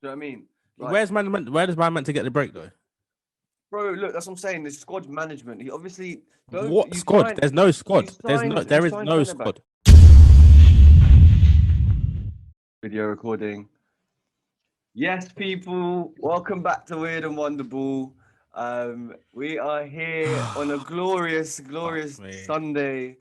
know what I mean? Like, Where does man meant to get the break though? bro, look, that's what I'm saying. The squad management. He obviously don't. What squad? There's no squad. You There is signed no centre back. squad. Video recording. Yes, people, welcome back to Weird and Wonderful. We are here on a glorious, Fuck glorious me. Sunday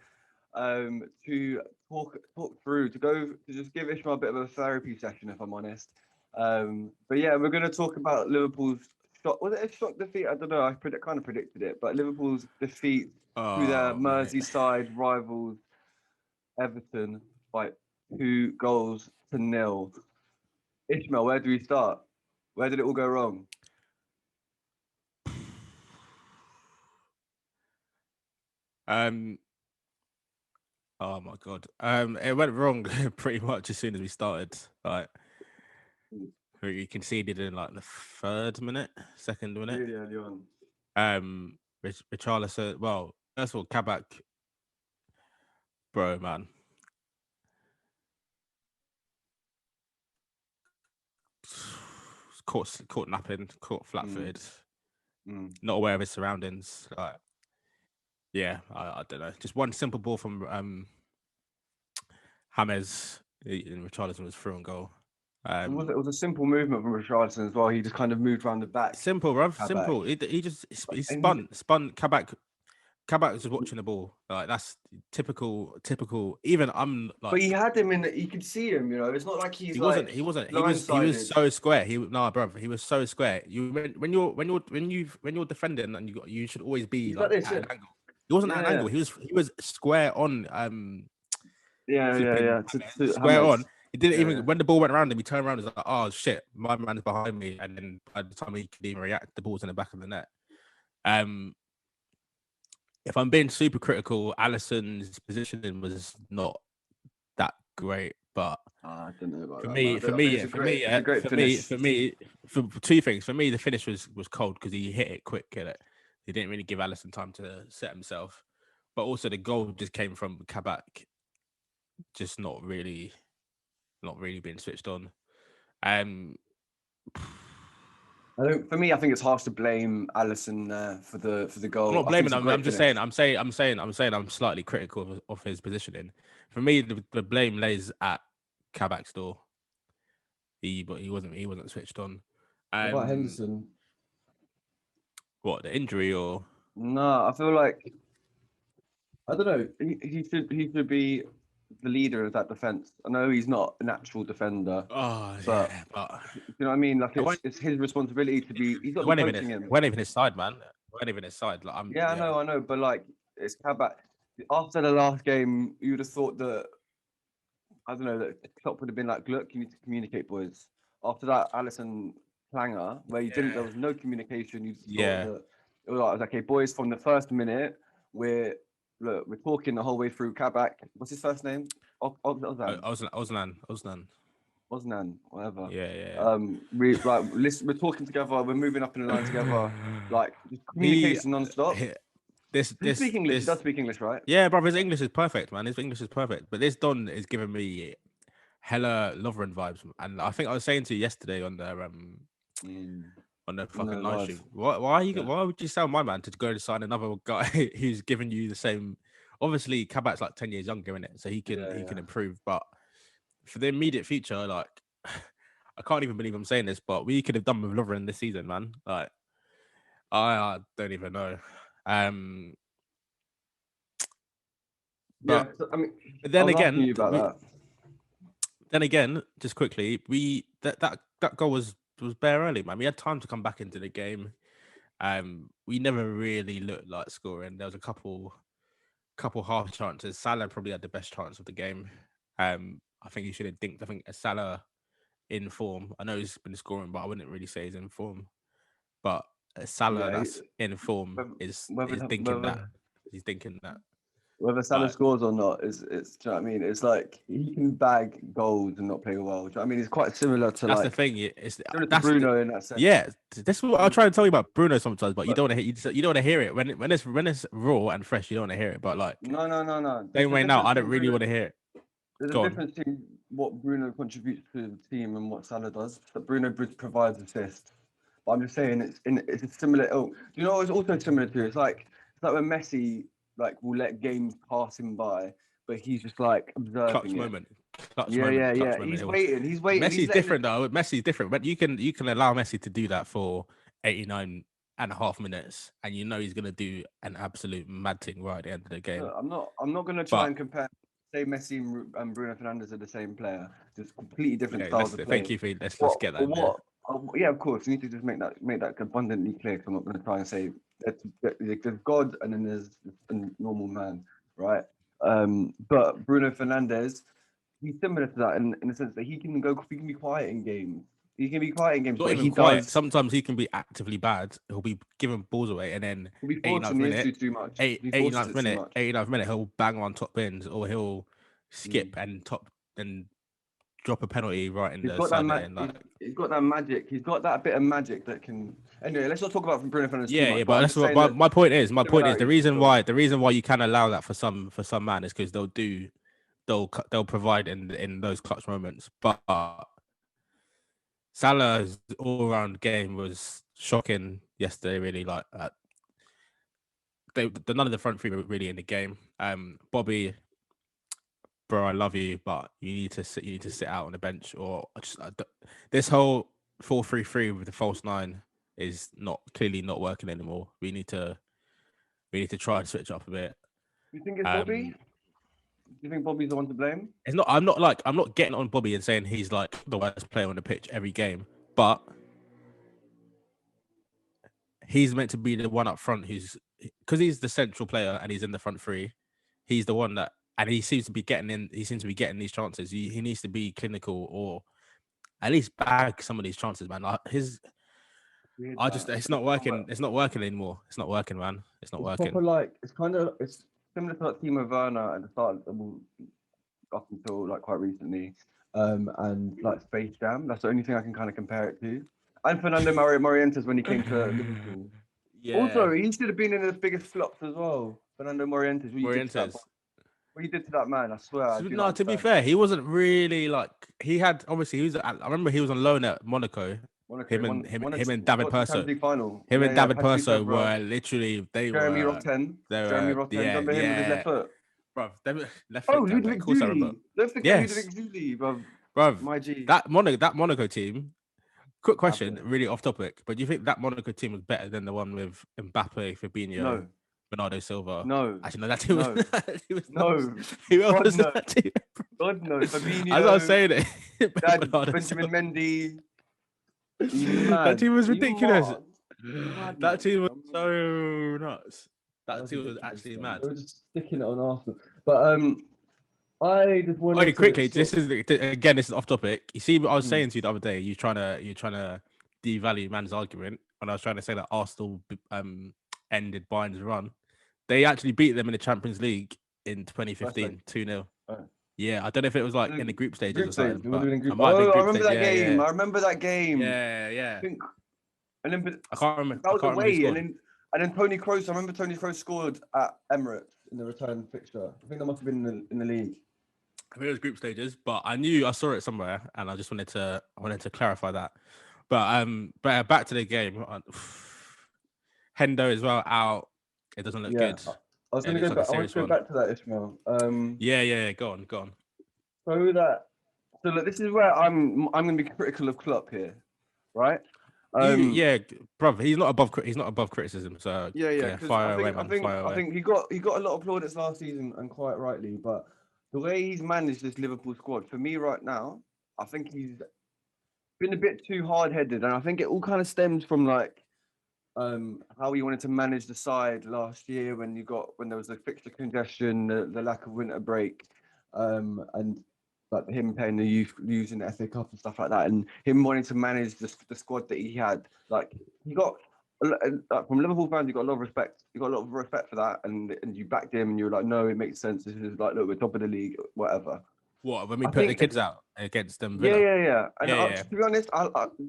to talk through, to just give Ishmael a bit of a therapy session, if I'm honest. But yeah, we're going to talk about Liverpool's shock. Was it a shock defeat? I don't know. Kind of predicted it, but Liverpool's defeat to their Oh mate. Merseyside rivals, Everton, by 2 goals to nil. Ishmael, where do we start? Where did it all go wrong? Um. Oh my god. It went wrong pretty much as soon as we started. Like we conceded in like the third minute, second minute. Really early on. Richarlison. Well, first of all, Kabak, bro, man, caught napping, caught Mm, flat-footed, mm. not aware of his surroundings. Like, yeah, I don't know. Just one simple ball from James, and Richarlison was through on goal. It was a simple movement from Richardson as well. He just kind of moved around the back, Simple, bruv. back, Simple. He just he and he's. spun Kabak. Kabak was just watching the ball. Like that's typical. Even I'm But he like had him in. You could see him. You know, it's not like he's he wasn't. like He wasn't. He was blindsided. so square. Nah, bro. He was so square. You when you're defending and you should always be He's like like this. at Yeah, an angle. He wasn't at an yeah, angle. He was square on yeah. flipping To square on. James. He didn't Yeah, even when the ball went around him. He turned around and was like, "Oh shit, my man's behind me." And then by the time he could even react, the ball's in the back of the net. Um, if I'm being super critical, Alisson's positioning was not that great, but I don't know about for that, man. me, I, for don't, I me, think yeah, for me, it's a yeah, great for me, finish. for me, for two things. For me, the finish was cold because he hit it quick. He didn't really give Alisson time to set himself, but also the goal just came from Kabak, just not really being switched on. Um, I don't. For me, I think it's harsh to blame Allison for the I'm goal. not I think blaming it's a him. great I'm just finish. saying. I'm slightly critical of his positioning. For me, the blame lays at Kabak's door. But he wasn't switched on. What about Um, Henderson? what the injury or No, I feel like I don't know. He should be the leader of that defense. I know he's not an actual defender, oh but yeah, but you know what I mean. Like it won't it's his responsibility to be. He's got it them won't even coaching it him. won't even his side, man. It won't even his side. Like I'm Yeah, yeah. I know, but like it's Kabak. After the last game, you would have thought that I don't know that Klopp would have been like, look, you need to communicate, boys. After that, Allison clanger where you didn't, there Yeah. was no communication. You just thought Yeah. that it was like, okay, boys, from the first minute, we're we're talking the whole way through. Kabak, what's his first name? Ozan, Osnan. Osnan, whatever. Yeah, yeah. We like listen, we're talking together. We're moving up in the line together. Like just he, communication non-stop. he this Does he this speak English? He does this speak English, right? yeah, bro. His English is perfect, man. His English is perfect. But this Don is giving me hella Lovren vibes, and I think I was saying to you yesterday Mm, on the fucking no live life. stream. Why Yeah. why would you sell my man to go to sign another guy who's giving you the same? Obviously, Kabak's like 10 years younger in it, so Yeah, he can yeah. improve. But for the immediate future, like I can't even believe I'm saying this, but we could have done with Lovren this season, man. Like I don't even know. Um, Yeah, but so, I mean, but I then was asking again, you about that. just quickly, we that goal was bare early, man. We had time to come back into the game. We never really looked like scoring. There was a couple half chances. Salah probably had the best chance of the game. I think he should have dinked. I think Salah in form. I know he's been scoring, but I wouldn't really say he's in form. But Salah Yeah, that's in form whether is thinking that whether he's thinking that whether Salah like scores or not is it's. Do you know what I mean? It's like he can bag goals and not play well. Do you know what I mean? It's quite that's the thing. It's similar to that's the Bruno in that sense. yeah. This is what I'll try to tell you about Bruno sometimes, but you don't want to you don't want to hear it when it's raw and fresh. You don't want to hear it, but like No. same There's a way now, difference I don't between really Bruno. want to hear it. There's a Go on. difference between what Bruno contributes to the team and what Salah does. So Bruno provides assists. But I'm just saying it's a similar ilk. Do you know what it's also similar to? It's like when Messi like will let games pass him by, but he's just like Clutch observing it. moment. Clutch Yeah, moment. yeah, Clutch yeah. moment. He's waiting. He's waiting. He's Messi's letting different though. Messi's different. But you can allow Messi to do that for 89 and a half minutes, and you know he's gonna do an absolute mad thing right at the end of the game. Look, I'm not gonna try But and compare. Say Messi and Bruno Fernandes are the same player, just completely different okay, styles let's of thank play. you for let's What get that in there. what? Yeah, of course. You need to just make that abundantly clear. 'Cause I'm not gonna try and say there's God and then there's a normal man, right? But Bruno Fernandes, he's similar to that in the sense that he can be quiet in games. He can be quiet in games, Not but even he quiet. does. Sometimes he can be actively bad. He'll be giving balls away, and then He'll be forcing 89th the minute, issue too much. He forces 89th it too minute, much. 89th minute, he'll bang on top bins, or he'll skip Mm. and top and drop a penalty right in He's the got that side net. And like, he's got that magic. He's got that bit of magic that can. Anyway, let's not talk about from Bruno Fernandes too yeah, much. yeah, But but I'm that's just what saying that my point is. My point is similarities for sure. the reason why you can allow that for some man is because they'll provide in those clutch moments. But Salah's all round game was shocking yesterday. Really, like none of the front three were really in the game. Bobby, bro, I love you, but you need to sit. You need to sit out on the bench, or just this whole 4-3-3 with the false nine is not clearly not working anymore. We need to try and switch up a bit. You think it's Bobby? Um, Do you think Bobby's the one to blame? it's not. I'm not getting on Bobby and saying he's like the worst player on the pitch every game, but he's meant to be the one up front who's because he's the central player and he's in the front three. He's the one that, and he seems to be getting in. He seems to be getting these chances. He needs to be clinical or at least bag some of these chances, man. Weird I that. just, it's not working. It's not working anymore. It's not working, man. It's not It's working. proper like it's similar to like Timo Werner at the start up until like quite recently. And like Space Jam. That's the only thing I can kind of compare it to. And Fernando Morientes when he came to Liverpool. Yeah, Also, he should have been in the biggest flops as well. Fernando Morientes, Morientes. what you did to that man, I swear, I So, do not no, to be understand. fair, he wasn't really like he had. Obviously, he was. I remember he was on loan at Monaco. Monaco won Him and got David to the Champions Perso. League final. Him Yeah, and yeah, David Patrick Perso Evra, were literally they Jeremy were Rotten. Remember him with his left yeah, foot? bro. Left Oh, foot cam, mate. Of Ludovic course I remember. Zuli. Don't forget Yes, Ludovic Zuli, bro. bro. My G. That Monaco team. Quick question, Happened. really off topic, but do you think that Monaco team was better than the one with Mbappe, Fabinho, No, Bernardo Silva? no, Actually, no, that team was no, that team was nuts. no. Who else God was in no. that team? God no. As I was Fabinho, saying it, Dad, Bernardo Benjamin Silva. Mendy. Are you That mad? team was Are you ridiculous. mad? That Madness. team was I'm mad. so nuts. That That was team was ridiculous, actually man. mad. They were just sticking it on Arsenal. But I just Okay, wanted to quickly, sort. this is off topic. You see, what I was Mm, saying to you the other day, you're trying to devalue man's argument, and I was trying to say that Arsenal ended Bayern's run. They actually beat them in the Champions League in first leg. 2015, 2-0. Uh, Yeah, I don't know if it was like in the group stages Group or stage. something, It would have but been it group. might have been Oh, I group remember stage. that Yeah, game. yeah, I remember that game. yeah, I yeah. think, and then but I can't remember. that I was can't remember who away, scored. and then Tony Kroos. I remember Tony Kroos scored at Emirates in the return fixture. I think that must have been in the league. I think it was group stages, but I saw it somewhere, and I just wanted to clarify that. But back to the game. Hendo as well out. It doesn't look Yeah, good. I was It gonna looks go like a back. I want serious to go one. back to that, Ishmael. Yeah. Go on, go on. So that so look, this is where I'm gonna be critical of Klopp here, right? Um, Yeah, brother. He's not above criticism. So yeah, yeah, because I fire away, think I man. think Fire I away. think he got a lot of plaudits last season and quite rightly, but the way he's managed this Liverpool squad for me right now, I think he's been a bit too hard headed, and I think it all kind of stems from like how he wanted to manage the side last year when there was the fixture congestion, the lack of winter break, and like him playing the youth using the FA Cup and stuff like that, and him wanting to manage the squad that he had. Like he got from Liverpool fans, you got a lot of respect. You got a lot of respect for that, and you backed him, and you were like, no, it makes sense. This is like, look, we're top of the league, whatever. What when we I put the think kids out against them yeah, Villa? yeah, yeah. And Yeah. to be honest,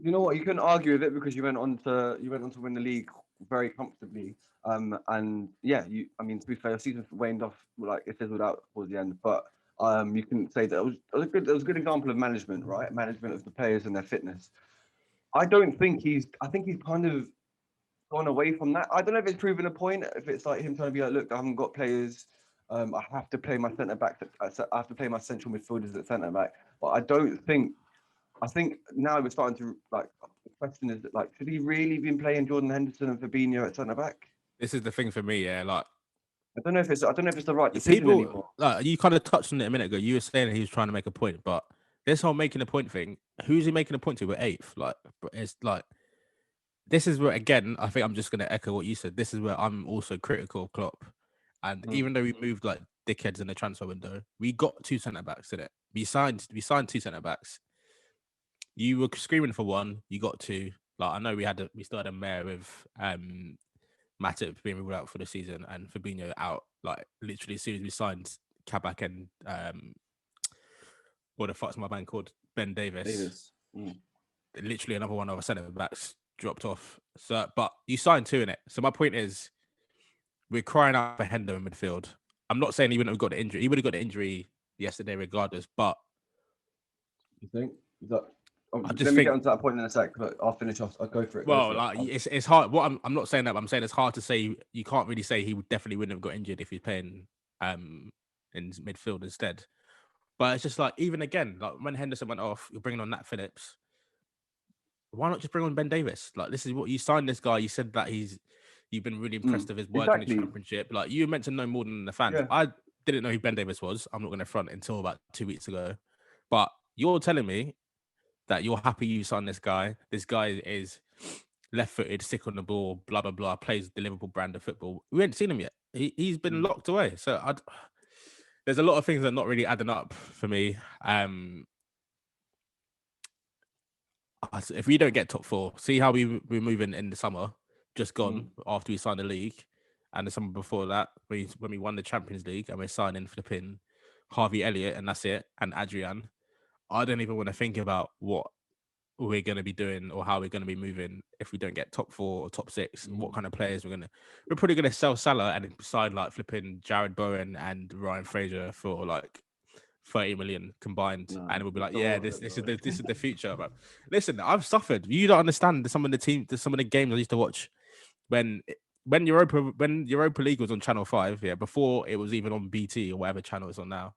you know what? You couldn't argue with it because you went on to win the league very comfortably. And yeah, I mean, to be fair, the season waned off like it fizzled out towards the end. But You can say that it was a good example of management, right? Management of the players and their fitness. I think he's kind of gone away from that. I don't know if it's proven a point. If it's like him trying to be like, look, I haven't got players. I have to play my centre back. I have to play my central midfielders at centre back. But I don't think. I think now we're starting to like. The question is like, should he really been playing Jordan Henderson and Fabinho at centre back? This is the thing for me, yeah. Like I don't know if it's the right decision people, anymore. like you kind of touched on it a minute ago. You were saying he was trying to make a point, but this whole making a point thing, who's he making a point to? We're eighth. Like it's like this is where again, I think I'm just gonna echo what you said. This is where I'm also critical of Klopp. And even though we moved like dickheads in the transfer window, we got two centre backs in it. We signed two centre backs. You were screaming for one, you got two. Like I know we still had a mare with Matip being ruled out for the season and Fabinho out. Like literally as soon as we signed Kabak and what the fuck's my man called? Ben Davis. Literally another one of our centre backs dropped off. So but you signed two in it. So my point is we're crying out for Hendo in midfield. I'm not saying he wouldn't have got the injury. He would have got the injury yesterday regardless, but You think? Is that, I let just me think get onto that point in a sec, but I'll finish off. I'll go for it. well, like it's hard. What I'm not saying that, but I'm saying it's hard to say. You can't really say he definitely wouldn't have got injured if he's playing in midfield instead. But it's just like even again, like when Henderson went off, you're bringing on Nat Phillips. Why not just bring on Ben Davis? Like this is what you signed this guy. You said that you've been really impressed with his work in the Exactly. championship. Like you meant to know more than the fans. Yeah. I didn't know who Ben Davis was. I'm not going to front until about 2 weeks ago. But you're telling me that you're happy you signed this guy. This guy is left-footed, sick on the ball, blah blah blah. Plays the Liverpool brand of football. We ain't seen him yet. He's been locked away. So there's a lot of things that are not really adding up for me. If we don't get top four, see how we're moving in the summer, just gone after we signed the league, and the summer before that, when we won the Champions League and we're signing flipping Harvey Elliott and that's it, and Adrian. I don't even want to think about what we're going to be doing or how we're going to be moving if we don't get top four or top six. And what kind of players we're probably going to sell Salah and sign like flipping Jared Bowen and Ryan Fraser for like 30 million combined, and we'll be like, yeah, this is the future. But listen, I've suffered. You don't understand some of the games I used to watch when Europa League was on Channel 5, yeah, before it was even on BT or whatever channel it's on now.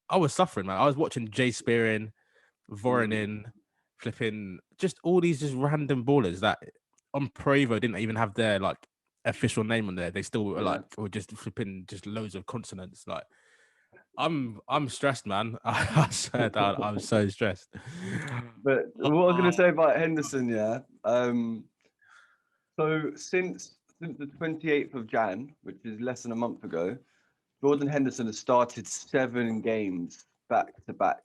I was suffering, man. I was watching Jay Spearing, Voronin, flipping just all these just random ballers that on Prevo didn't even have their like official name on there. They still were just flipping just loads of consonants. Like I'm stressed, man. I said that I'm so stressed. But what I was going to say about Henderson, yeah. So since the 28th of Jan, which is less than a month ago, Jordan Henderson has started 7 games back to back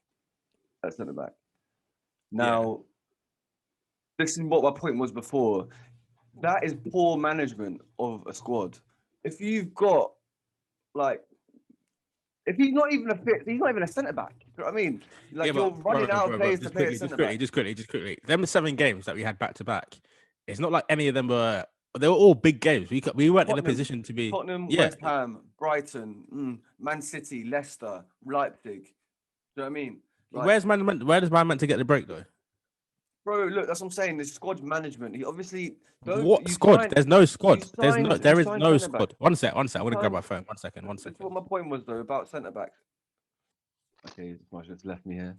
at centre back. Now, this is what my point was before. That is poor management of a squad. If you've got like, if he's not even a centre back. You know what I mean? Like you're running out of players to play at centre back. Just quickly. Them 7 games that we had back to back. It's not like any of them were. They were all big games. We weren't in a position to be Tottenham, West Ham, Brighton, Man City, Leicester, Leipzig. Do you know what I mean? Like, where does man meant to get the break though? Bro, look, that's what I'm saying. The squad management. He obviously don't. What squad? There's no squad. There is no squad. One sec. I'm gonna grab my phone. One second. That's what my point was though about centre backs. Okay, Marsh just left me here.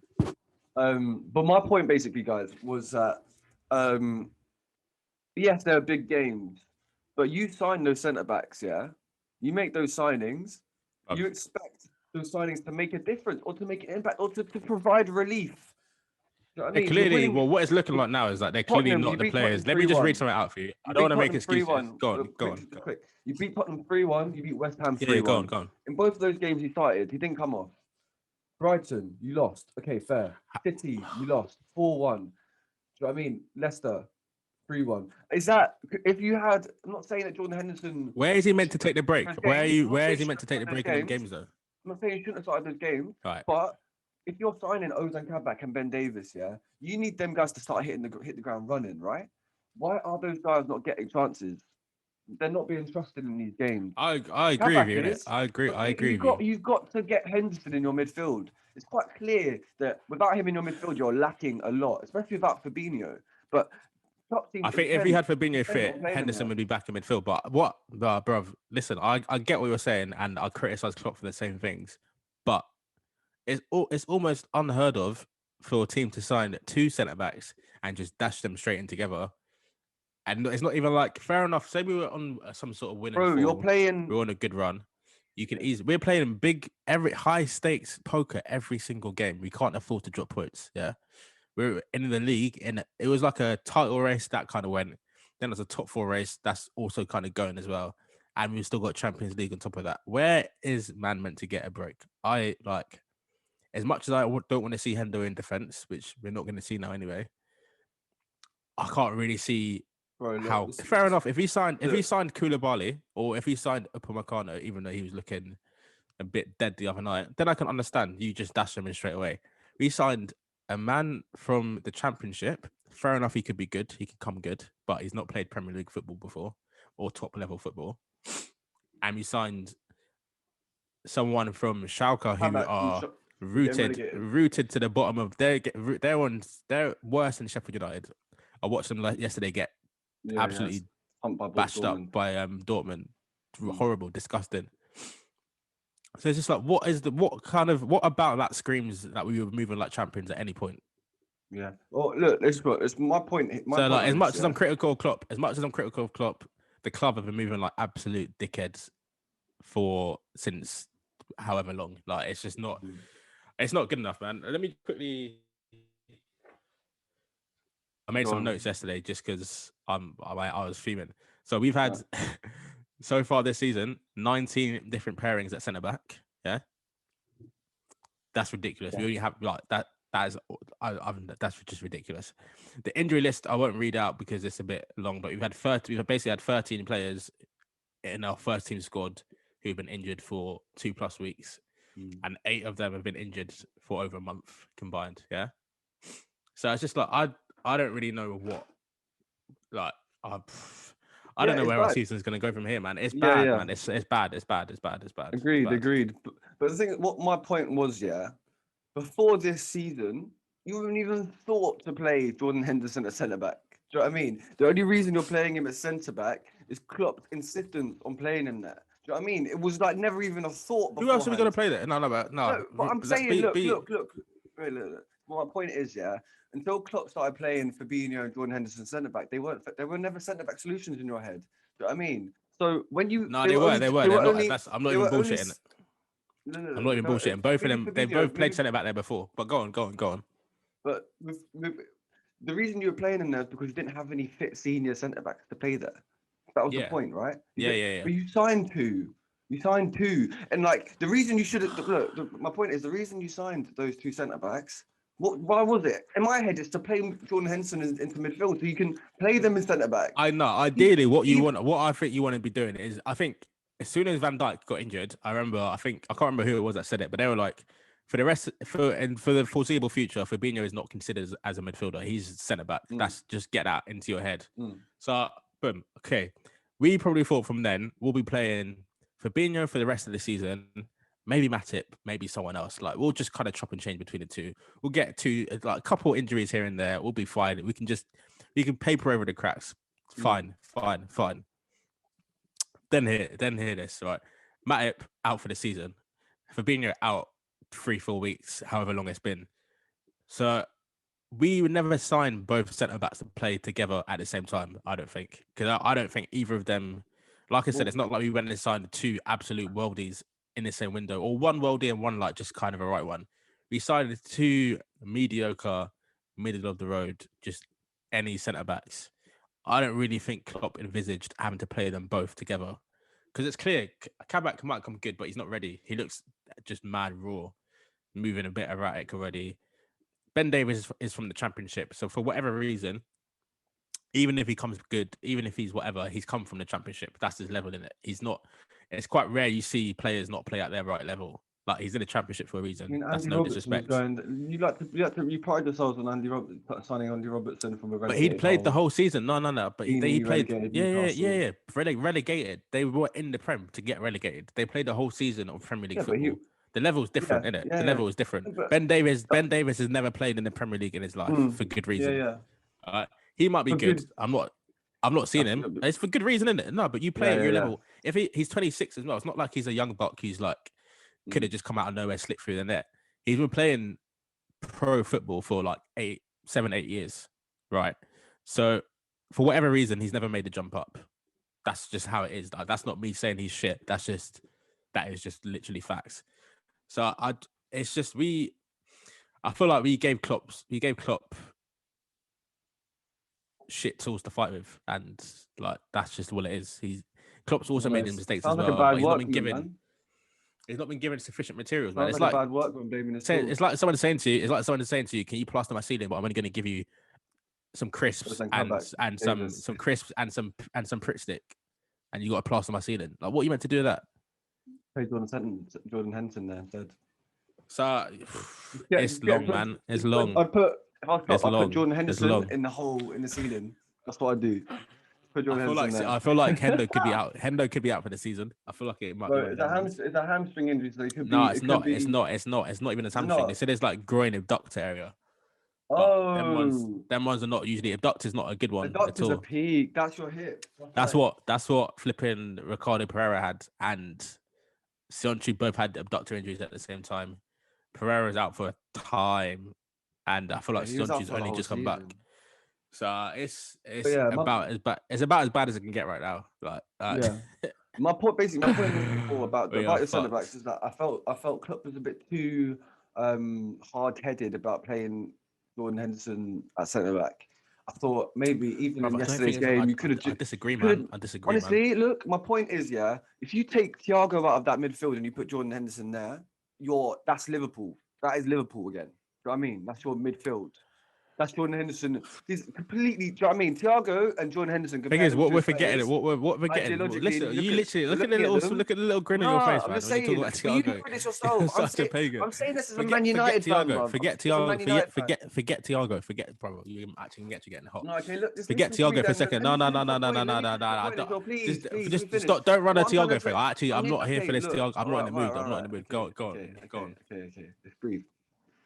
But my point basically, guys, was that yes, they're big games, but you sign those centre backs, yeah. You make those signings. You expect those signings to make a difference, or to make an impact, or to provide relief. You know what I mean? Clearly, well, what it's looking like now is that they're clearly not the players. Let me just read something out for you. I don't want to make excuses. Go on. Quick. You beat Tottenham 3-1. You beat West Ham 3-1. Yeah, go on. In both of those games he started, he didn't come off. Brighton, you lost. Okay, fair. City, you lost 4-1. Do you know what I mean? Leicester, 3-1. Is that if you had? I'm not saying that Jordan Henderson. Where is he meant to take the break? Where is he meant to take the break in the games though? I'm not saying he shouldn't have started those games. Right. But if you're signing Ozan Kabak and Ben Davis, yeah, you need them guys to start hit the ground running, right? Why are those guys not getting chances? they're not being trusted in these games. I agree with Kabak you, innit? is, I agree. but I agree with you. you've got to get Henderson in your midfield. It's quite clear that without him in your midfield, you're lacking a lot, especially without Fabinho. But top teams I think if we had Fabinho intend on fit, playing him Henderson there. would be back in midfield. But bruv, listen, I get what you're saying, and I criticize Klopp for the same things. But it's almost unheard of for a team to sign two centre backs and just dash them straight in together. And it's not even like fair enough. Say we were on some sort of winning Bro, you're form, playing. we're on a good run. You can easily we're playing big every high stakes poker every single game. We can't afford to drop points. Yeah, we're in the league, and it was like a title race that kind of went. Then there's a top four race that's also kind of going as well, and we've still got Champions League on top of that. Where is man meant to get a break? I like as much as I don't want to see Hendo in defense, which we're not going to see now anyway. I can't really see Bro, look, how. Fair enough. If he signed look, Koulibaly or if he signed Upamecano, even though he was looking a bit dead the other night, then I can understand you just dash him in straight away. We signed a man from the Championship. Fair enough, he could be good. He could come good, but he's not played Premier League football before or top level football. And we signed someone from Schalke who Kabak, are we're getting relegated. rooted to the bottom of they're worse than Sheffield United. I watched them yesterday get Yeah, yeah. absolutely Pumped by both bashed up Dortmund. by Dortmund. Mm. Horrible, disgusting. So it's just like, what about that screams that we were moving like champions at any point? Yeah. Well, look, it's my point. My So point like, on as this, much as yeah. I'm critical of Klopp, the club have been moving like absolute dickheads for since however long. Like, it's just not, Mm. it's not good enough, man. Let me quickly. I made Go some on. notes yesterday just because I was fuming. So we've had Yeah. so far this season 19 different pairings at centre back. Yeah, that's ridiculous. Yeah. We only have like that. That is, that's just ridiculous. The injury list I won't read out because it's a bit long, but we've basically had 13 players in our first team squad who've been injured for 2+ weeks, Mm. and 8 of them have been injured for over a month combined. Yeah, so it's just like I don't really know what like I Yeah, don't know it's where our bad. season's gonna go from here, man. It's Yeah, bad, yeah. man. It's bad. It's bad. It's bad. It's bad. It's Agreed, bad. agreed. But the thing, what my point was, yeah, before this season, you haven't even thought to play Jordan Henderson at centre back. Do you know what I mean? The only reason you're playing him at centre back is Klopp's insistence on playing him there. Do you know what I mean? It was like never even a thought Who else are we gonna beforehand. play there? No, but no. No, but I'm Let's saying, look, be. look, look. Wait, look. Well, my point is, yeah, until Klopp started playing Fabinho and Jordan Henderson centre back, they were never centre back solutions in your head. Do you know what I mean? So when you No, they were. They were. they They're were not. only That's. I'm not they even were only bullshitting. no, no, I'm no. not even bullshitting. Both of Maybe them. They Fabinho, both played maybe, centre back there before. But go on. but the reason you were playing him there is because you didn't have any fit senior centre backs to play there. That was the Yeah. point, right? Yeah. But you signed two. You signed two, and like the reason you should have look. My point is the reason you signed those two centre backs. Why was it? In my head, it's to play Jordan Henderson into midfield so you can play them in centre back. I know. Ideally, what I think you want to be doing is, I think as soon as Van Dijk got injured, I can't remember who it was that said it, but they were like, for the foreseeable future, Fabinho is not considered as a midfielder. He's centre back. Mm, That's just get that into your head. mm, So boom. Okay. We probably thought from then we'll be playing Fabinho for the rest of the season. Maybe Matip, maybe someone else. Like, we'll just kind of chop and change between the two. We'll get like a couple injuries here and there. We'll be fine. We can paper over the cracks. mm. Fine. Then hear this, right? Matip out for the season. Fabinho out 3-4 weeks, however long it's been. So we would never sign both centre backs to play together at the same time. I don't think, because I don't think either of them. Like I said, Well, it's not like we went and signed two absolute worldies in the same window, or one worldie and one like just kind of a right one. We signed two mediocre, middle of the road, just any centre backs. I don't really think Klopp envisaged having to play them both together, because it's clear Kabak might come good, but he's not ready. He looks just mad raw, moving a bit erratic already. Ben Davies is from the Championship, so for whatever reason, even if he comes good, even if he's whatever, he's come from the Championship. That's his level in it. He's not. It's quite rare you see players not play at their right level. Like he's in the championship for a I reason. mean, That's Andy no Robertson was disrespect. going. You pride yourselves on signing Andy Robertson from a But he'd relegated played the Hull, whole season. No. But he Deeney, played. relegated Yeah. Newcastle. Relegated. They were in the Prem to get relegated. They played the whole season of Premier League Yeah, but football. The level's different, yeah, isn't it? yeah, The yeah. level is different. But Ben Davis has never played in the Premier League in his life for good yeah, reason. yeah. He might be For good. good. I'm not seeing him. It's for good reason, isn't it? No, but you play Yeah, at yeah, your yeah. level. If he's 26 as well, it's not like he's a young buck who's like could have just come out of nowhere, slipped through the net. He's been playing pro football for like 7, 8 years, right? So for whatever reason, he's never made the jump up. That's just how it is. Like, that's not me saying he's shit. That is just literally facts. So it's just I feel like we gave Klopp shit tools to fight with, and like that's just what it is. Klopp's also made mistakes as Sounds like a well, bad but workman, man. he's not been given sufficient materials, man. Sounds It's like a like bad workman blaming his tools. it's like someone saying to you, can you plaster my ceiling? But I'm only going to give you some crisps Then come and back, some crisps and some Pritt stick, and you got to plaster my ceiling. Like, what are you meant to do with that? Play Jordan Henson there instead. So it's long, man. It's long. I put Jordan It's Henderson long. in the hole in the ceiling. That's what I do. Put Jordan Henderson there. I feel like Hendo could be out. Hendo could be out for the season. I feel like it might be. Is that hamstring injury? So it could No, be. it's not. It's not even a hamstring. They said it's like groin abductor area. But them ones are not usually. Abductor is not a good one at all. A peak. That's your hip. That's what flipping Ricardo Pereira had, and Sionchu both had abductor injuries at the same time. Pereira's out for a time, and I feel like Sionchu's only just come back. So it's about as bad as it can get right now. Like yeah. My point before about your centre backs is that I felt Klopp was a bit too hard-headed about playing Jordan Henderson at centre back. I thought maybe even in yesterday's game you could have. I disagree, man. I disagree. Honestly, look, my point is, if you take Thiago out of that midfield and you put Jordan Henderson there, that's Liverpool. That is Liverpool again. Do you know what I mean? That's your midfield. That's Jordan Henderson. He's completely. Do you know what I mean? Thiago and Jordan Henderson. Thing is, what we're forgetting. What we're getting. Listen, you literally look at the little grin on your face, man. I'm just saying. When you talk about Thiago, this yourself. I'm saying this as a Man United fan. Forget Thiago. Forget Thiago. Forget, bro. You actually get you getting hot. No, okay. Look, forget Thiago for a second. No. Just stop. Don't run a Thiago thing. I'm not here for this Thiago. I'm not in the mood. I'm not in the mood. Go on. Okay. Just breathe.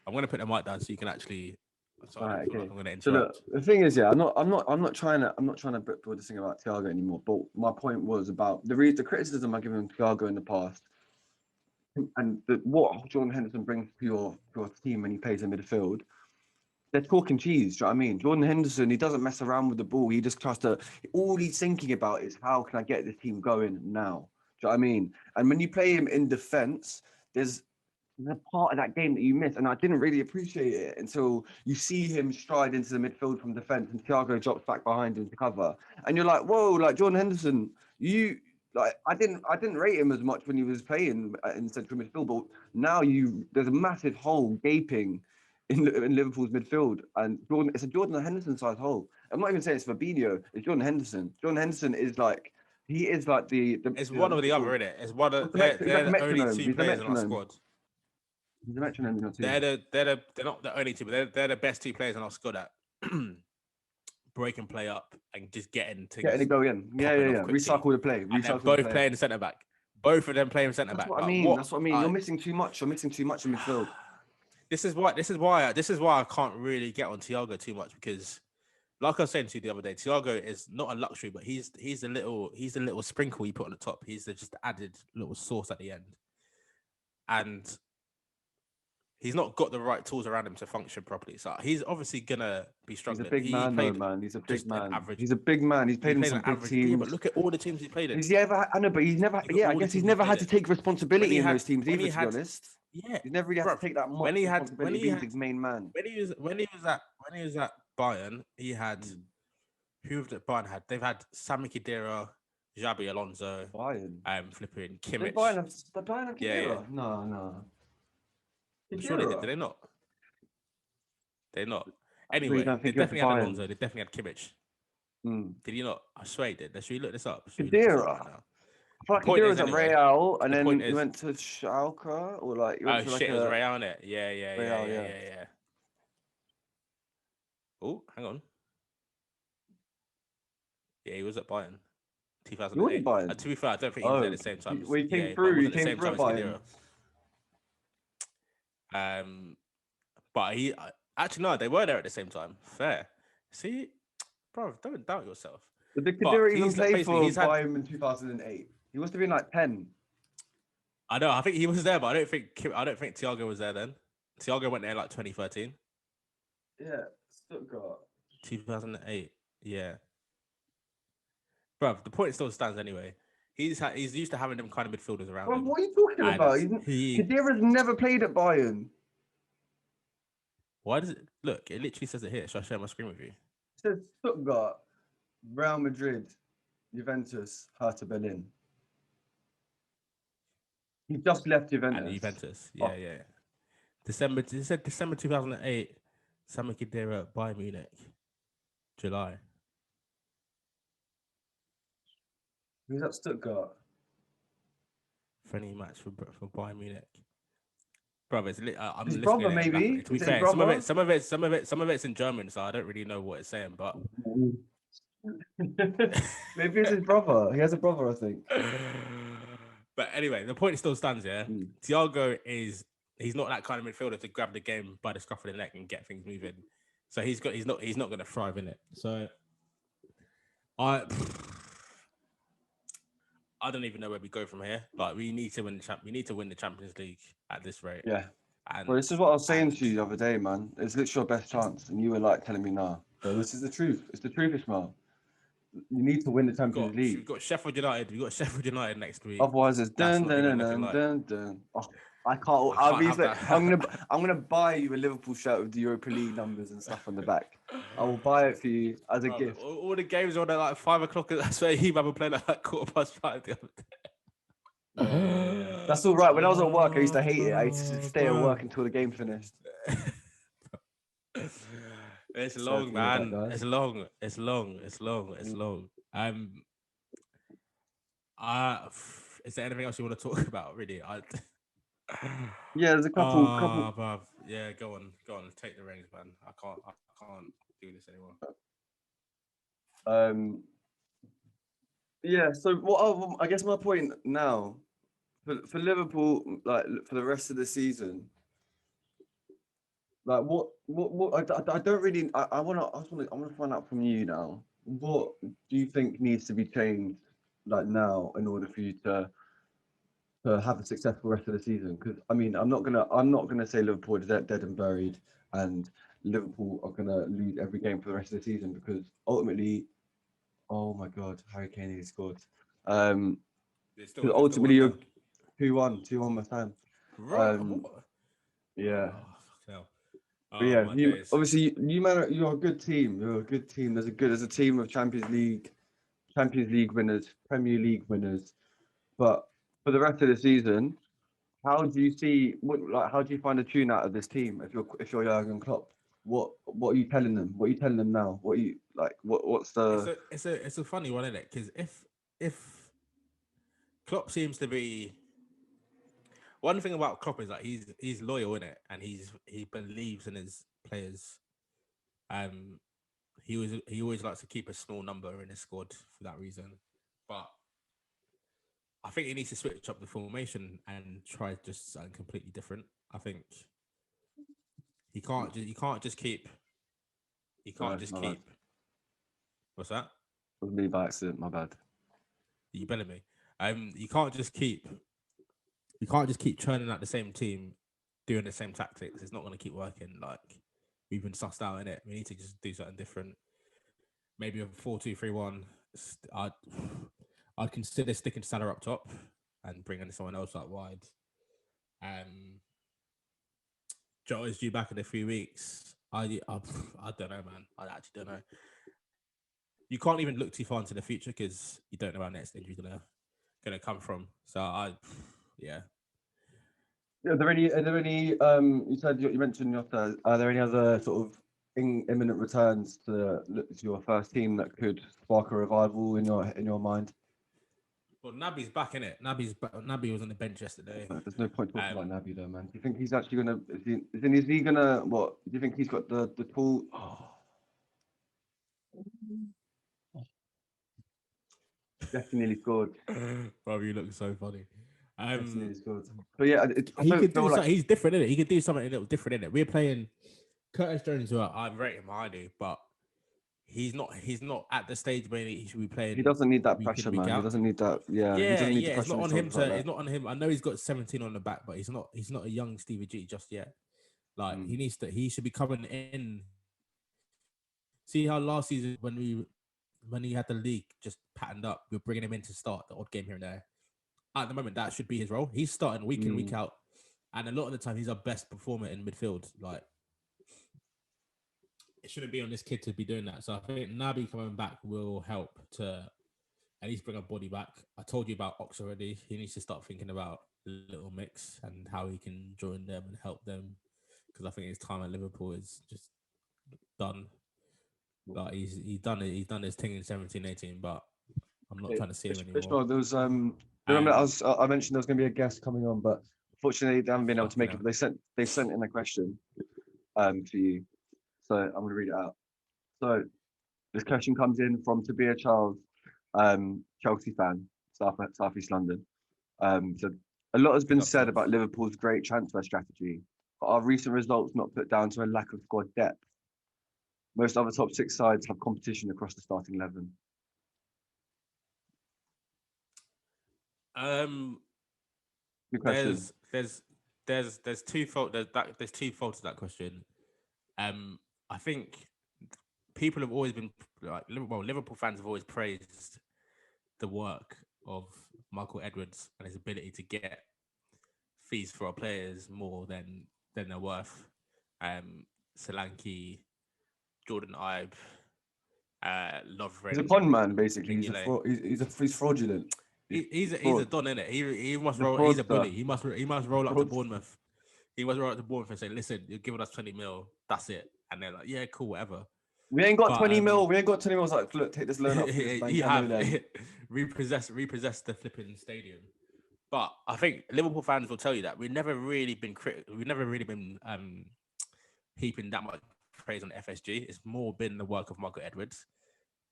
I'm gonna put the mic down so you can actually. Sorry, okay. I'm gonna interrupt. So look, the thing is, I'm not trying to build this thing about Thiago anymore. But my point was about the criticism I given Thiago in the past, and what Jordan Henderson brings to your team when he plays in midfield. They're talking cheese. Do you know what I mean? Jordan Henderson, he doesn't mess around with the ball. He just tries to. All he's thinking about is how can I get this team going now? Do you know what I mean? And when you play him in defence, there's a part of that game that you miss, and I didn't really appreciate it until you see him stride into the midfield from defence, and Thiago drops back behind him to cover, and you're like, whoa, like Jordan Henderson, I didn't rate him as much when he was playing in central midfield, but now there's a massive hole gaping in Liverpool's midfield, and it's a Jordan Henderson sized hole. I'm not even saying it's Fabinho, it's Jordan Henderson. Jordan Henderson is like. He is like the. It's one or the other, isn't it? It's one of they're the only two players in our squad. He's a metronome, not they're not the only two, but they're the best two players in our squad at breaking play up and just getting it go in. Yeah. Recycle the play. Both playing centre back. Both of them playing centre back. That's what I mean. That's what I mean. You're missing too much. You're missing too much in midfield. This is why I can't really get on Thiago too much because, like I was saying to you the other day, Thiago is not a luxury, but he's a little sprinkle you put on the top. He's just added little sauce at the end, and he's not got the right tools around him to function properly. So he's obviously gonna be struggling. He's a big man, though, man. He's a big man. He's a big man. He's played in some big teams. Yeah, but look at all the teams he played in. I know, but he's never. Yeah, I guess he's never had to take responsibility in those teams either. To be honest, yeah, he's never really had to take that much responsibility. Being his main man. When he was at Bayern, he had who the Bayern had. They've had Sami Khedira, Xabi Alonso, flipping Kimmich. The Bayern have Khedira. Yeah. No. Sure they did. Did they not? They're not. Anyway, they definitely had Alonso. They definitely had Kimmich. Did you not? I swear he did. Should we look this up? Khedira. I feel like Point Khedira is was at anyway. Real, and The then point he is. went to Schalke, or like he went Oh to like shit! It was a Real, innit? Real, yeah. Yeah. Oh, hang on. Yeah, he was at Bayern, He wasn't 2008. Bayern. To be fair, I don't think he was there Oh, at the same time. well, he came Yeah, but it through. He wasn't the came same through time at as Bayern. Khedira. But he actually no, they were there at the same time. Fair. See, bro, don't doubt yourself. But did But Khedira even play basically for he's had. Bayern in 2008? He must have been like 10. I know. I think he was there, but I don't think Thiago was there then. Thiago went there like 2013, Yeah, Stuttgart. 2008. Yeah, bro. The point still stands anyway. He's used to having them kind of midfielders around Well, him, what are you talking and about? Khedira's never played at Bayern. Why does it look? It literally says it here. Should I share my screen with you? It says Stuttgart, Real Madrid, Juventus, Hertha Berlin. He just left And Juventus. Juventus. Oh. Yeah. December. It said December 2008. Sami Khedira at Bayern Munich. July. Who's at Stuttgart? Friendly match for Bayern Munich. Brother, I'm His looking brother, at it maybe? backwards. To be Is it his fair, brother? some of it's in German, so I don't really know what it's saying. But Maybe it's his brother. He has a brother, I think. but anyway, the point still stands. Yeah, Thiago he's not that kind of midfielder to grab the game by the scruff of the neck and get things moving. So he's not going to thrive in it. So I don't even know where we go from here. But we need to win we need to win the Champions League at this rate. Yeah. And Well, this is what I was saying to you the other day, man. It's literally your best chance, and you were like telling me, "Nah." So this is the truth. It's the truth, Ishmael. You need to win the Champions League. We've got Sheffield United. We've got Sheffield United next week. Otherwise, it's That's dun not dun even dun looking dun like. dun dun. Oh, I can't. I can't have that. I'm gonna buy you a Liverpool shirt with the Europa League numbers and stuff on the back. I will buy it for you as a gift. All the games are on at like 5 o'clock. That's where he were playing at like 5:15 the other day. Yeah. That's all right. When I was at work, I used to hate it. I used to stay at work until the game finished. It's long, man. It's long. It's long. Is there anything else you want to talk about? Really? Yeah, there's a couple. Bruv. Yeah, go on. Take the reins, man. I can't do this anymore. Yeah. So what? I guess my point now for Liverpool, like for the rest of the season, like what? I don't really. I want to find out from you now. What do you think needs to be changed, like now, in order for you to have a successful rest of the season? Because I mean, I'm not gonna say Liverpool is dead and buried, and Liverpool are gonna lose every game for the rest of the season, because ultimately, oh my God, Harry Kane has scored. Because ultimately you're 2-1 West Ham. Yeah. But yeah, obviously you're a good team. You're a good team. There's a team of Champions League winners, Premier League winners. But for the rest of the season, how do you find a tune out of this team if you're Jurgen Klopp? What are you telling them? What are you telling them now? What are you like? What's the? It's a funny one, isn't it? Because if Klopp seems to be one thing about Klopp is that he's loyal in it, and he believes in his players. He always likes to keep a small number in his squad for that reason, but I think he needs to switch up the formation and try just something completely different. I think he can't just keep. What's that? It was me by accident. My bad. You better me. You can't just keep churning out the same team, doing the same tactics. It's not going to keep working. Like we've been sussed out in it. We need to just do something different. Maybe a 4-2-3-1. I'd consider sticking Salah up top and bringing someone else out wide. Joe is due back in a few weeks. I don't know, man. I actually don't know. You can't even look too far into the future because you don't know how next injury's gonna come from. So yeah. Are there any? You mentioned are there any other sort of imminent returns to your first team that could spark a revival in your mind? Well, Naby's back in it. Naby was on the bench yesterday. There's no point talking about Um, Naby though, man. Do you think he's actually gonna? Is he gonna? What? Do you think he's got the tool? Oh, definitely scored. bro, you look so funny. Definitely scored. But yeah, I He don't could feel do like something. He's different in it. He could do something a little different in it. We're playing Curtis Jones, who I rate him highly, but he's not. He's not at the stage where he should be he playing doesn't need that week in, pressure, week man. He out. doesn't need that. Yeah, he Yeah, doesn't need the yeah. It's pressure not on his on him shoulders like to. that. It's not on him. I know he's got 17 on the back, but he's not. He's not a young Stevie G just yet. Like Mm. he needs to. He should be coming in. See how last season when he had the league just patterned up, we are bringing him in to start the odd game here and there. At the moment, that should be his role. He's starting week in, week out, and a lot of the time, he's our best performer in midfield. Like, it shouldn't be on this kid to be doing that. So I think Naby coming back will help to at least bring a body back. I told you about Ox already. He needs to start thinking about Little Mix and how he can join them and help them, because I think his time at Liverpool is just done. Like he's done it. He's done his thing in 17, 18, but I'm not trying to see him anymore. There was remember I mentioned there was going to be a guest coming on, but unfortunately they haven't been able to make it. But they sent in a question for you, so I'm going to read it out. So this question comes in from Tabia Charles, Chelsea fan, South East London. So a lot has been said about Liverpool's great transfer strategy, but are recent results not put down to a lack of squad depth? Most other top six sides have competition across the starting 11. Good question. There's twofold. There's twofold to that question. I think people have always been like Liverpool fans have always praised the work of Michael Edwards and his ability to get fees for our players more than they're worth. Solanke, Jordan Ibe, Lovren. He's a con man, basically. He's fraudulent. He's a don, innit? He must roll. He's a bully. He must roll up to Bournemouth. He must roll up to Bournemouth and say, "Listen, you're giving us 20 mil. That's it." And they're like, "Yeah, cool, whatever." We ain't got 20 mil. We ain't got 20 mil. It's like, look, take this loan up. You have repossess the flipping stadium. But I think Liverpool fans will tell you that we've never really been heaping that much praise on FSG. It's more been the work of Michael Edwards.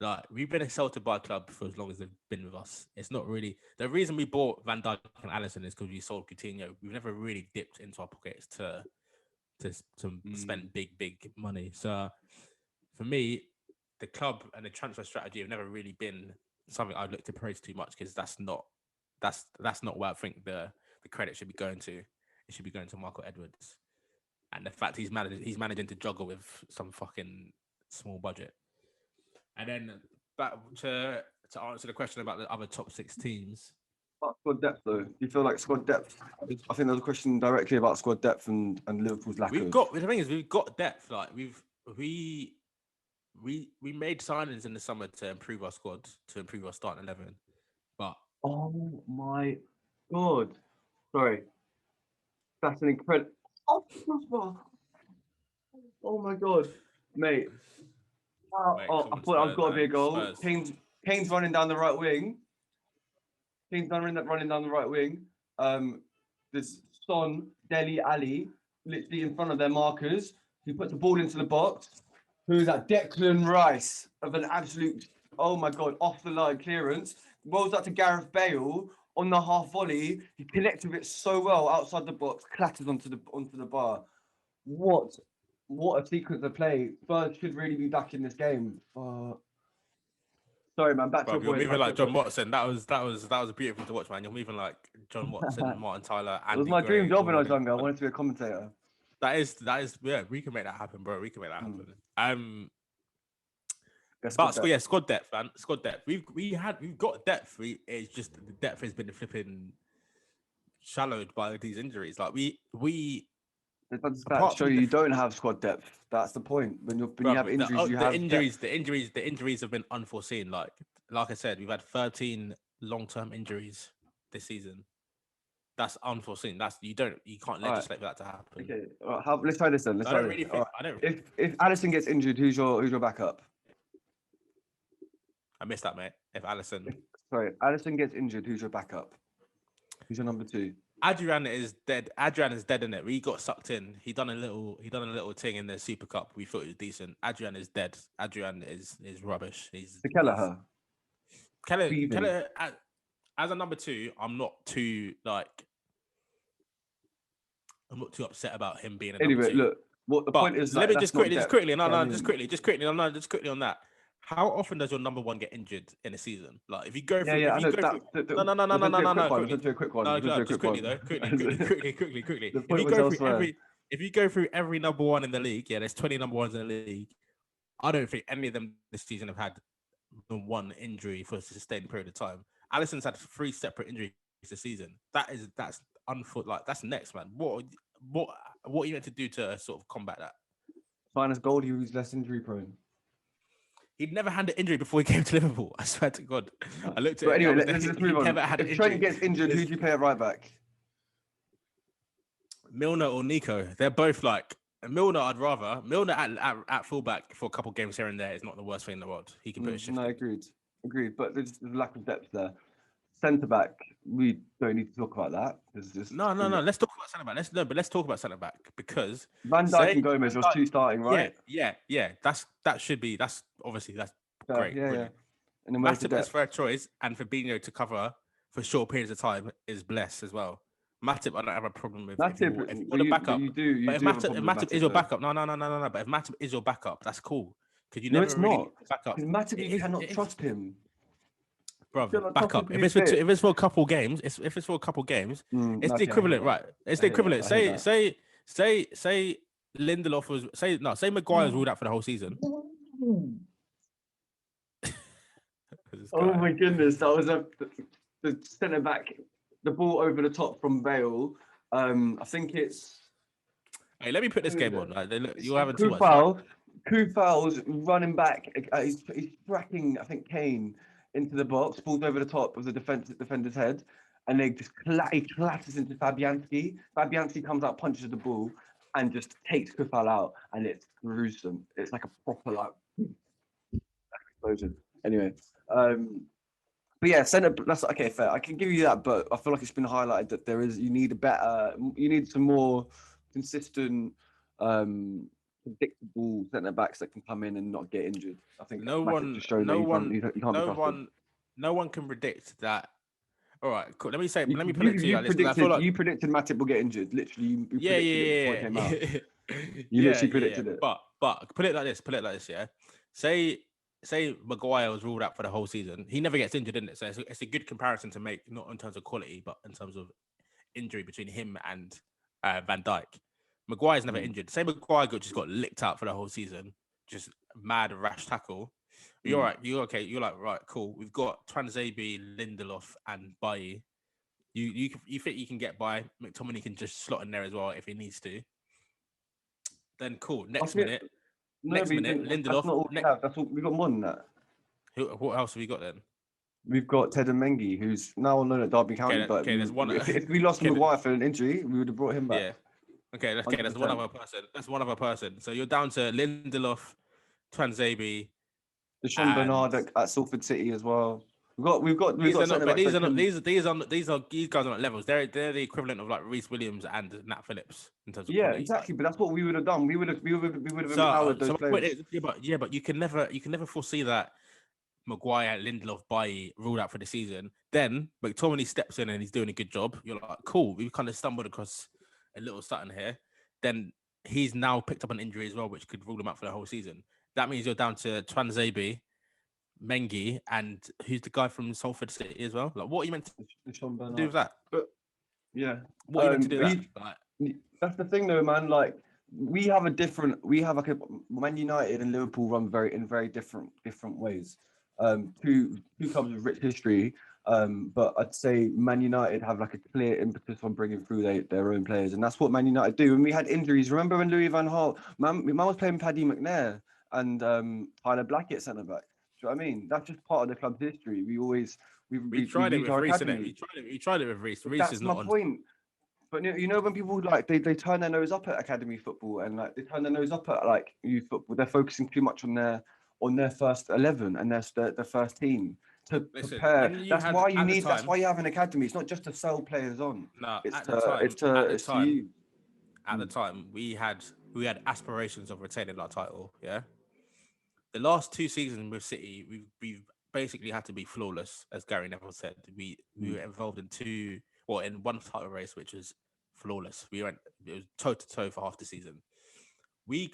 Like, we've been insulted by a club for as long as they've been with us. It's not really the reason we bought Van Dijk and Alisson is because we sold Coutinho. We've never really dipped into our pockets to spend big money. So for me, the club and the transfer strategy have never really been something I'd look to praise too much, because that's not where I think the credit should be going to. It should be going to Michael Edwards, and the fact he's managing to juggle with some fucking small budget. And then back to answer the question about the other top six teams. About squad depth, though. Do you feel like squad depth? I think there's a question directly about squad depth and Liverpool's lack of. The thing is, we've got depth. Like we made signings in the summer to improve our squad, to improve our starting 11. But oh my god, sorry, that's an incredible. Oh my god, mate. I thought I've got to be a goal. Kane's running down the right wing. Running down the right wing. There's Son, Dele Alli, literally in front of their markers. He puts the ball into the box. Who's that? Declan Rice of an absolute, oh my god, off the line clearance. Rolls out to Gareth Bale on the half volley. He connected with it so well outside the box, clatters onto the bar. What a sequence of play. Spurs should really be back in this game. Sorry, man. Back to your you're point. moving like John Watson. That was beautiful to watch, man. You're moving like John Watson, Martin Tyler, Andy It was my Gray, dream job when I was younger. I wanted to be a commentator. That is yeah. We can make that happen, bro. We can make that happen. Squad depth, man. Squad depth. We've got depth. It's just the depth has been flipping shallowed by these injuries. Like we. That show you don't have squad depth. That's the point. When you have injuries, the injuries have been unforeseen. Like I said, we've had 13 long-term injuries this season. That's unforeseen. You can't legislate for that to happen. Okay, let's try this then. If Alisson gets injured, who's your backup? I missed that, mate. If Alisson, Sorry, Allison gets injured. Who's your backup? Who's your number two? Adrian is dead. Adrian is dead in it. We got sucked in. He done a little thing in the Super Cup. We thought it was decent. Adrian is dead. Adrian is rubbish. To Kelleher. Thieving. Keller as a number two, I'm not too upset about him being a number Anyway, two. look, what the But point is, let like, me just quickly, just quickly on that. How often does your number one get injured in a season? Like, if you go through, I know no, Let's do a quick one. just quickly though, quickly. The point was elsewhere. If you go through every number one in the league, there's 20 number ones in the league. I don't think any of them this season have had one injury for a sustained period of time. Alisson's had 3 separate injuries this season. That's unfoot. Like, that's next, man. What are you meant to do to sort of combat that? Minus Goldie, who's less injury prone. He'd never had an injury before he came to Liverpool. I swear to God. I looked at but it. Anyway, let's move on. If Trent gets injured, who do you play at right back? Milner or Nico? They're both like Milner. I'd rather Milner at fullback for a couple of games here and there is not the worst thing in the world. He can put a shift. No, agreed. But there's lack of depth there. Centre back, we don't need to talk about that. No. Let's talk about centre back. Let's talk about centre back because Van Dijk and Gomez was 2 starting, right? Yeah. That's obviously great. Yeah. And Matip is fair choice, and Fabinho to cover for short periods of time is blessed as well. Matip, I don't have a problem with. Matip, if you want a backup, if Matip is your backup, no. But if Matip is your backup, that's cool. Because you never really backup. Matip, you cannot trust him. Bro, backup. If it's for a couple games, it's the equivalent, right? It's the equivalent. Say Lindelof was say Maguire was ruled out for the whole season. Oh my goodness, that was the centre back, the ball over the top from Bale. I think it's. Hey, let me put this game on. You're having too much. Koufal's running back. He's tracking, I think, Kane into the box, falls over the top of the defender's head, and they just he clatters into Fabianski. Fabianski comes out, punches the ball, and just takes Koufal out, and it's gruesome. It's like a proper explosion. Anyway, but yeah, centre. That's okay, fair. I can give you that, but I feel like it's been highlighted that you need some more consistent, predictable centre backs that can come in and not get injured. I think no one can predict that. All right, cool. Let me put it to you. You predicted Matip will get injured. Literally, you predicted it before it came out. You literally predicted it. But put it like this. Yeah. Say Maguire was ruled out for the whole season. He never gets injured, isn't it? So it's a good comparison to make, not in terms of quality, but in terms of injury between him and Van Dijk. Maguire's never injured. Say Maguire just got licked out for the whole season, just mad rash tackle. You're right. You're okay. You're like, right, cool. We've got Transabi, Lindelof, and Bailly. You think you can get by? McTominay can just slot in there as well if he needs to. Then cool. Next minute, Lindelof. That's not all we have. That's all we got more than that. What else have we got then? We've got Ted Mengi, who's now on loan at Derby County. If we lost Maguire for an injury, we would have brought him back. Yeah. Okay, that's one other person. That's one other person. So you're down to Lindelof, Transabi, Sean Bernard at Salford City as well. These guys are not levels. They're the equivalent of like Reece Williams and Nat Phillips in terms of quality. Exactly. But that's what we would have done. We would have empowered those players. But you can never foresee that Maguire, Lindelof, Bailly ruled out for the season. Then McTominay steps in and he's doing a good job. You're like, cool. We've kind of stumbled across a little something here. Then he's now picked up an injury as well, which could rule him out for the whole season. That means you're down to Transabi, Mengi, and who's the guy from Salford City as well? Like, what are you meant to do with that? But yeah, what are you meant to do with that? That's the thing, though, man. Like, we have like a Man United and Liverpool run in very different ways. Two clubs with rich history. But I'd say Man United have like a clear impetus on bringing through their own players, and that's what Man United do. When we had injuries, remember when Louis van Gaal, man was playing Paddy McNair and Tyler Blackett centre back. Do you know what I mean? That's just part of the club's history. We tried it with Reece, innit? We tried it with Reece. Reece that's is my not point. But you know when people like they turn their nose up at academy football and like they turn their nose up at like youth football, they're focusing too much on their first 11 and their first team. to Listen, prepare. when you That's had why you at the need. That's time, why you have an academy. It's not just to sell players on. no, It's at the to time, at the it's to time, you. at the Mm. time, we had aspirations of retaining our title. Yeah, the last 2 seasons with City, we've basically had to be flawless, as Gary Neville said. We Mm. were involved in in one title race, which was flawless. It was toe to toe for half the season. We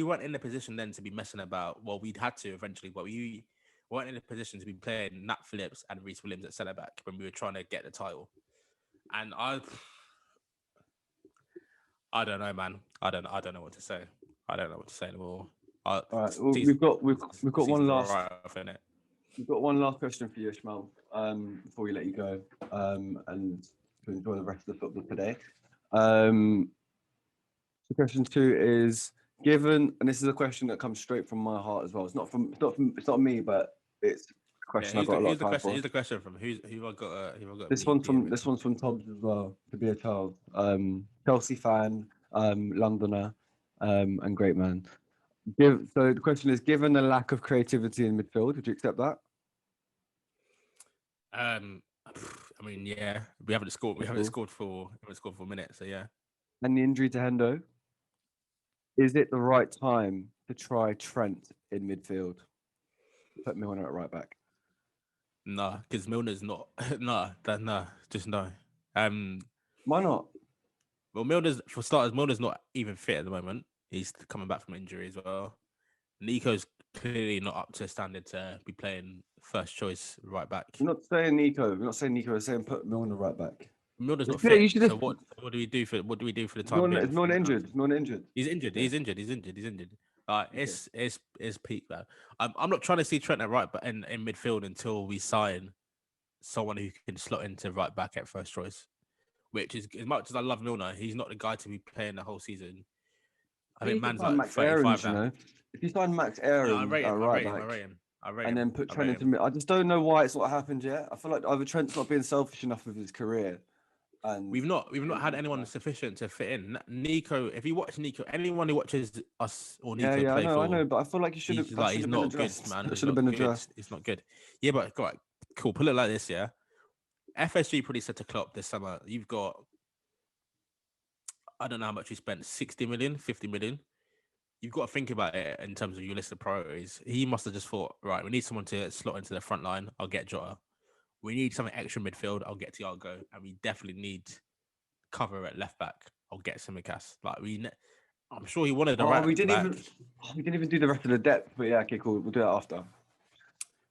weren't in a position then to be messing about. Well, we'd had to eventually, but we weren't in a position to be playing Nat Phillips and Reece Williams at centre back when we were trying to get the title. And I don't know, man. I don't know what to say. I don't know what to say anymore. All right. Well, Season, we've got one season's all last right off in it. we've got one last question for you, Ishmael. Before we let you go, and to enjoy the rest of the football today. So question 2 is given, and this is a question that comes straight from my heart as well. It's not me, but it's a Yeah, question I've got a lot of time for. who's the question from? Who I got? Who I got? This one's from Tobbs as well. To be a child, Chelsea fan, Londoner, and great man. So the question is: given the lack of creativity in midfield, would you accept that? I mean, yeah, we haven't scored. We Cool. haven't scored for a minute. So yeah. And the injury to Hendo, is it the right time to try Trent in midfield? Put Milner at right back. No, because Milner's not. Just no. Why not? Well, Milner's not even fit at the moment. He's coming back from injury as well. Nico's clearly not up to standard to be playing first choice right back. We're not saying Nico. We're saying put Milner right back. Milner's not Yeah, fit. you should So just. what do we do for the time being? Is Milner injured? Is Milner injured? He's injured. Okay. He's injured. He's injured. Okay. It's peak, man. I'm not trying to see Trent at right, but in midfield until we sign someone who can slot into right back at first choice. Which is, as much as I love Milner, he's not the guy to be playing the whole season. I think man's like Max 35 Aarons, now. you know, if you sign Max Yeah, I Aarons rate at him. right back, and then put Trent into mid, I just don't know why it's not happened yet. I feel like either Trent's not being selfish enough with his career, and we've not had anyone sufficient to fit in. Nico, if you watch Nico, anyone who watches us or Nico play I know, but I feel like he should have. he's been not addressed. good, man. That should have been addressed. It's not good. Yeah, but right, cool. Put it like this, yeah. FSG probably said to Klopp this summer, you've got, I don't know how much you spent, 60 million, 50 million. You've got to think about it in terms of your list of priorities. He must have just thought, right, we need someone to slot into the front line. I'll get Jota. We need something extra midfield. I'll get Thiago. And we definitely need cover at left back. I'll get Simicast. I'm sure he wanted the right we back. We didn't even do the rest of the depth. But yeah, okay, cool. We'll do that after.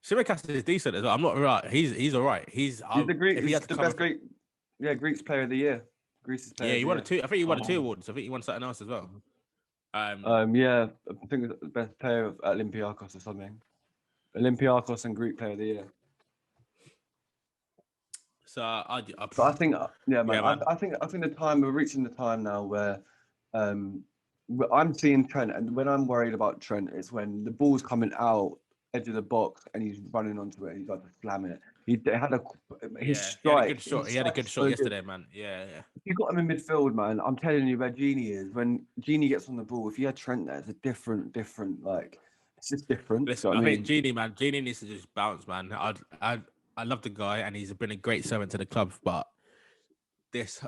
Simicast is decent as well. I'm not right. He's all right. He's the Greek. He's the best Greek. Yeah, Greek's player of the year. Greece's player. Yeah, he won two. I think he won 2 awards. I think he won something else as well. Yeah, I think the best player at Olympiacos or something. Olympiacos and Greek player of the year. So I think, man. I think the time we're reaching the time now where, I'm seeing Trent, and when I'm worried about Trent, it's when the ball's coming out edge of the box and he's running onto it. And he's like to slam it. He had his strike. He had a good shot yesterday, man. Yeah. If you got him in midfield, man, I'm telling you where Genie is. When Genie gets on the ball, if you had Trent there, it's a different like. It's just different. Listen, I think Genie needs to just bounce, man. I love the guy, and he's been a great servant to the club, but this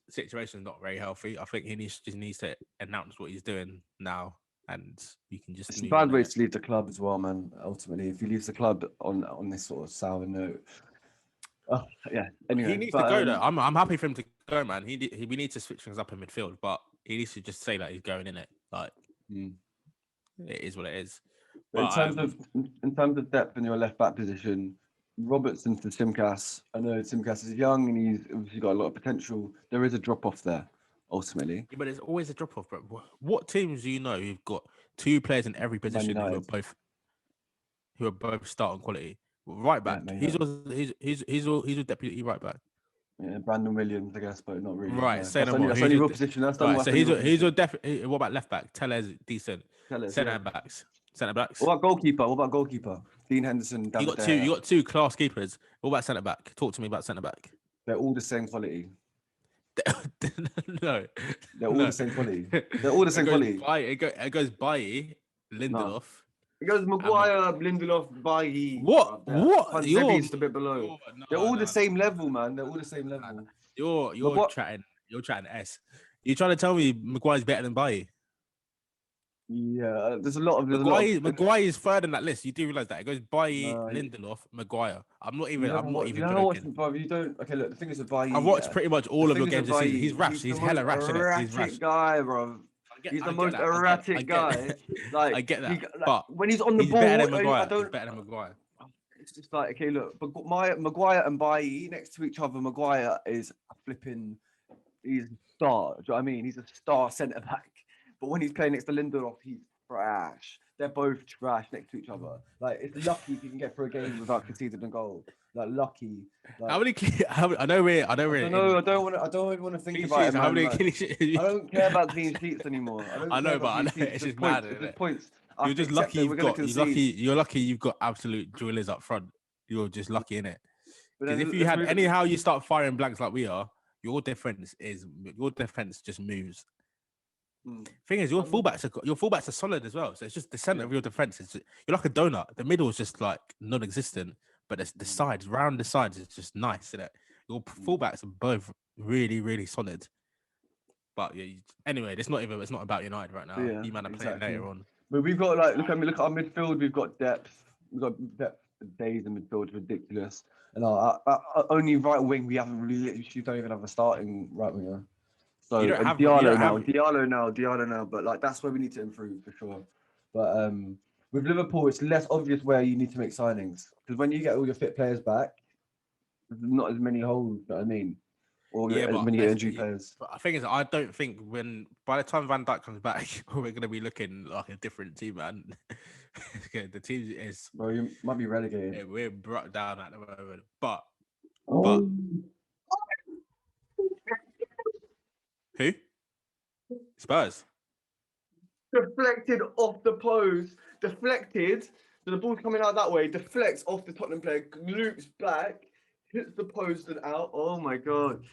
situation is not very healthy. I think he needs to announce what he's doing now, and you can just. It's a bad way to leave the club as well, man. Ultimately, if he leaves the club on this sort of sour note, yeah. Anyway, he needs to go. Though. I'm happy for him to go, man. We need to switch things up in midfield, but he needs to just say that he's going in it. Like it is what it is. But in terms of depth in your left back position, Robertson to Simcast. I know Simcast is young and he's obviously got a lot of potential. There is a drop off there, ultimately. Yeah, but there's always a drop off, bro. What teams do you know who've got 2 players in every position who are both starting quality? Right back. Yeah, he's a deputy right back. Yeah, Brandon Williams, I guess, but not really. Right, no. say That's no more. That's only real position. That's right. So he's a definitely. What about left back? Tellez decent. Centre backs. What about goalkeeper? Dean Henderson. You got two class keepers. What about centre back? Talk to me about centre back. They're all the same quality. No, they're all the same quality. They're all the same quality. It goes Bailly, Lindelof, It goes Maguire, Lindelof, Bailly. What? What? Panzevi's just a bit below. No, They're all the no, same no, level, man. They're all the same no, level. You're chatting S. You're trying to tell me Maguire's better than Bailly? Yeah, there's a lot of Maguire is third in that list. You do realize that it goes Bailly, No, Lindelof, Maguire. I'm not you even never watched joking. Bro, you don't. Okay, look. The thing is with Bailly, I've watched pretty much all the of your thing is games with this season. He's Bailly, rash. He's hella rash in it. He's rash. erratic guy, bro. He's the most erratic guy. Like I get that. like, But when he's on the he's ball, better than I Maguire. don't. He's better than Maguire. It's just like, okay, look, but Maguire and Bailly next to each other. Maguire is a flipping. He's a star. Do you know what I mean? He's a star centre back. But when he's playing next to Lindelof, he's trash. They're both trash next to each other. Like, it's lucky if you can get through a game without conceding a goal. Like, lucky. Like, How many? I know we're. I don't want to think about it, man. How many like, clean sheets? I don't care about clean sheets anymore. I know, but I know it's just mad. It's just points. You're just lucky you're lucky you've got absolute drillers up front. You're just lucky in it. Because if you had anyhow you start firing blanks like we are, your defense just moves. Thing is, your fullbacks are solid as well. So it's just the center of your defense you're like a donut. The middle is just like non-existent, but the sides, round the sides, is just nice. Isn't it? Your fullbacks are both really, really solid. But yeah, anyway, it's not about United right now. Yeah, you man are playing later on. But we've got like look at our midfield. We've got depth. We've got depth for days in midfield. Ridiculous. And our only right wing we haven't really. We don't even have a starting right winger. So Diallo now. But like that's where we need to improve for sure. But with Liverpool, it's less obvious where you need to make signings because when you get all your fit players back, there's not as many holes. You know what I mean? Or many injury players. But the thing is, I don't think by the time Van Dijk comes back, we're going to be looking like a different team, man. The team is. Bro, you might be relegated. Yeah, we're brought down at the moment, but who? Spurs. Deflected off the post. Deflected. So the ball's coming out that way. Deflects off the Tottenham player. Loops back. Hits the post and out. Oh my god.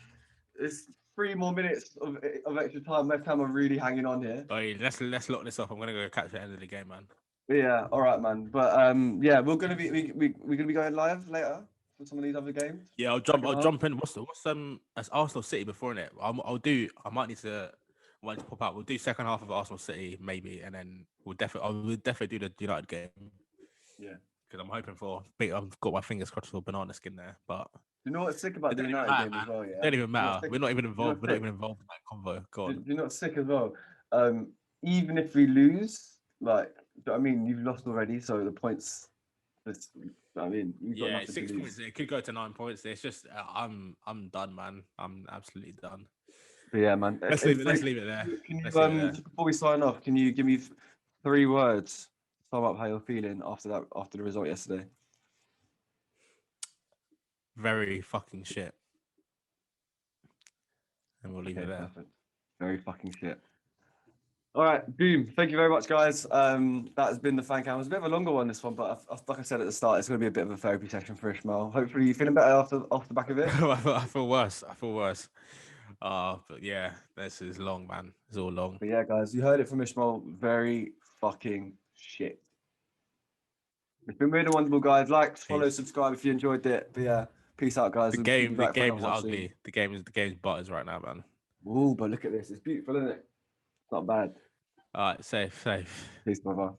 It's 3 more minutes of extra time. West Ham are really hanging on here. Oh, yeah, let's lock this off. I'm gonna go catch the end of the game, man. Yeah, all right, man. But yeah, we're gonna be going live later for some of these other games. Yeah, I'll jump in. What's that's Arsenal City before it. I might need to pop out. We'll do second half of Arsenal City maybe, and then we'll definitely do the United game. Yeah. Because I'm hoping for I've got my fingers crossed for banana skin there, but you know what's sick about the United game as well? Yeah, it don't even matter. We're not even involved. We're not even involved in that convo. Go on. You're not sick as well. Even if we lose, like I mean, you've lost already, so the points. I mean, yeah, 6 points. It could go to 9 points. It's just I'm done, man. I'm absolutely done. But yeah, man. Let's leave it there. Can you, before we sign off, can you give me 3 words? Sum up how you're feeling after the result yesterday. Very fucking shit. And we'll leave it there. Perfect. Very fucking shit. All right, boom. Thank you very much, guys. That has been the fan cam. It was a bit of a longer one, this one, but like I said at the start, it's going to be a bit of a therapy session for Ishmael. Hopefully you're feeling better off the back of it. I feel worse. But yeah, this is long, man. It's all long. But yeah, guys, you heard it from Ishmael. Very fucking shit. It's been weird and wonderful, guys. Like, follow, subscribe if you enjoyed it. But yeah, peace out, guys. The game is ugly. The game's butters right now, man. Ooh, but look at this. It's beautiful, isn't it? Not bad. All right, safe. Peace, brother.